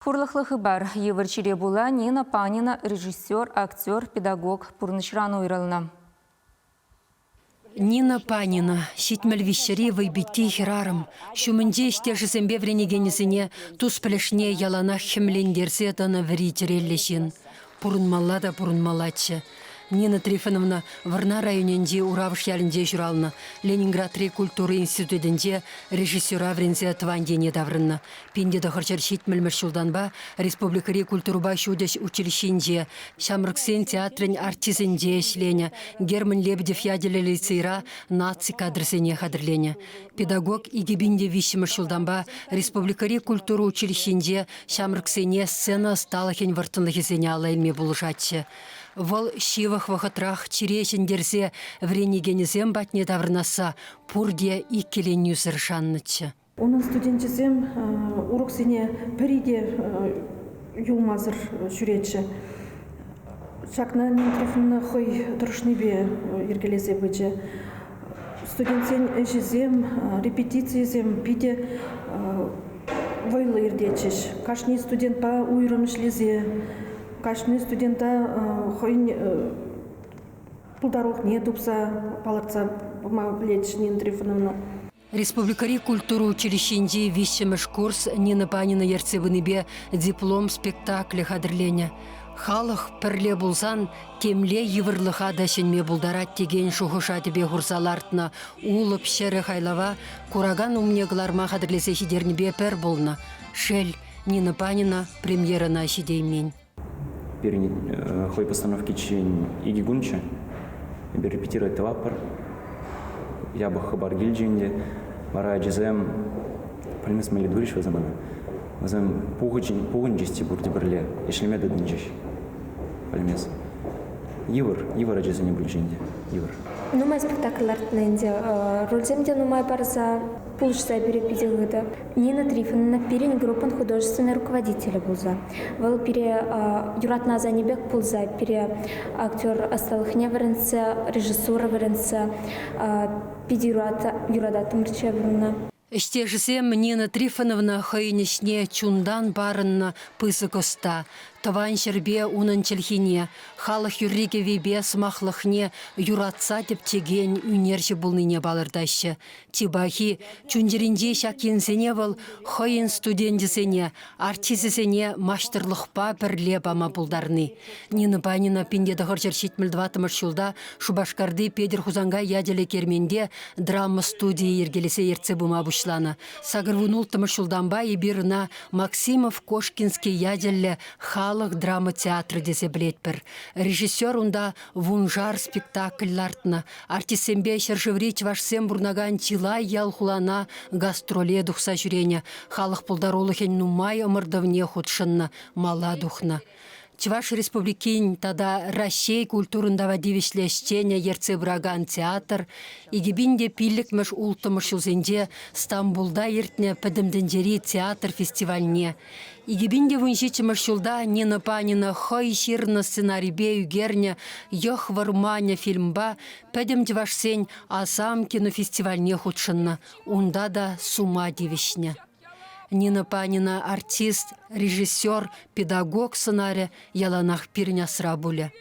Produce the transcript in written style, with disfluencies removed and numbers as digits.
Хурлыхлы хыбар евырчире була Нина Панина, режиссер, актер, педагог, пурнышран уйралына. Нина Панина, щитмель вещари вайбитти хирарым. Шумынде штежізімбе вренегенізіне тус пілішне ялана хімлендерсе таны вритереллешін. Пурынмалла да пурынмалатшы. Нина Трифоновна Варна районенде Уравыш ялінде жүралына. Ленинград культуры институтінде режиссера врензе твандене даврынна. Пенде дұқырчар шетмілмір шулданба республикари культурба шудеш училищенде, Шамрыксен театрын артизінде шлене, Герман Лебедев яделі лицейра наци кадрсене хадырлене. Педагог игебинде вишімір шулданба республикари культуры училищенде Шамрыксене сцена сталахен вартынлыхесене алайме булышатшы. Вол шивах вахатрах черешендерсе вренегенезем батне даврнаса пурде иккеленю совершаннычы. Onun студентчесем урок сене периде юлмазыр жүретші. Шакна Трифоновна хой тұрышныбе ергелесе бычы. Студентсен әжізем, репетициязем пиде войлы ердечіш. Кашни студент па уйрым шлезе. Кашни студента хойн пулдарух не тупса паларца ма блечь Нина Трифоновна. Республикари культуру училищенде вишемеш курс Нина Панина ерцевыныбе диплом спектакля хадырлене. Халық пірле булсан кемле евырлыха дәшінме булдарат деген шухыша тебе хурсалартына улып шәрі хайлава кураган умнегларма хадырлесе шидернебе пір болна. Шел Нина Панина премьерана шидеймен. Перед хой постановки чин Иги Гунча, репетировать тавапар, я бы хабар гильджинде, мара джезем, полимес мали дуриш возможно, возможно пугунчисти бурди берле, если меда дунчиш, полимес. Ивар джезем гильджинде, ивар. Ну май спектакльларда инде рольземде ну май барза пулшса перепидегыда. Нина Трифоновна перен группан художественный руководитель булза. Вел пере юратна занебек булза, пере актер осталыхне веренце, режиссура веренце, юрада тымрчевруна. Штежізем Нина Трифоновна хайнешне чундан барынна пысы коста. Таван шербе унын челхине, халық юрриге вебе смахлыхне юратса деп теген үнерші бұлныне балырдашы. Тибахи чундерінде шакенсене был хайын студентісене, артисісене маштырлықпа бірле бама бұлдарны. Нина Панина пенде дұғыржыр шетміл 20 жылда Шубашкарды Педер Хузанга яделе керменде драма студии ергелесе ерце бұма бұшланы. Сагырвунуль жылдан ба ебіріна Максимов Кошкинский яделе халық драма театры десе білетпір. Режиссер унда вунжар спектакльлартына, артисембе шыржыврич вашсем бурнаган чилай ялхулана гастроле дұқса жүрене, халық пұлдарулыхен нумай омырдывне худшынна, мала дұқна. Чуваш республикин тада Россия культурындава дивишлешчене ерцебраган театр, игибинде пилликмеш ултымыш юзенде Стамбулда ертне пәдімдендері театр фестивальне. Игибинде вуншичимыш юлда Нина Панина хой ширна сценарийбе югерне йох варманя фильмба пәдімде вашсен асам кинофестивальне худшынна, унда да сума дивишне. Нина Панина артист, режиссер, педагог сценария яланах пирня срабуля.